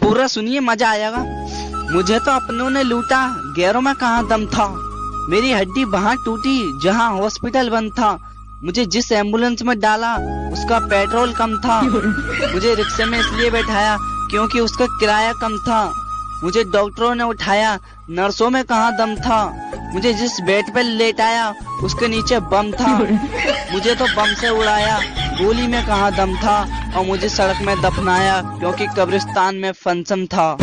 पूरा सुनिए, मजा आएगा। मुझे तो अपनों ने लूटा, गैरों में कहाँ दम था। मेरी हड्डी वहाँ टूटी जहाँ हॉस्पिटल बंद था। मुझे जिस एम्बुलेंस में डाला उसका पेट्रोल कम था। मुझे रिक्शे में इसलिए बैठाया क्योंकि उसका किराया कम था। मुझे डॉक्टरों ने उठाया, नर्सों में कहाँ दम था। मुझे जिस बेड पे लेटाया उसके नीचे बम था। मुझे तो बम से उड़ाया, गोली में कहाँ दम था। और मुझे सड़क में दफनाया क्योंकि कब्रिस्तान में फंक्शन था।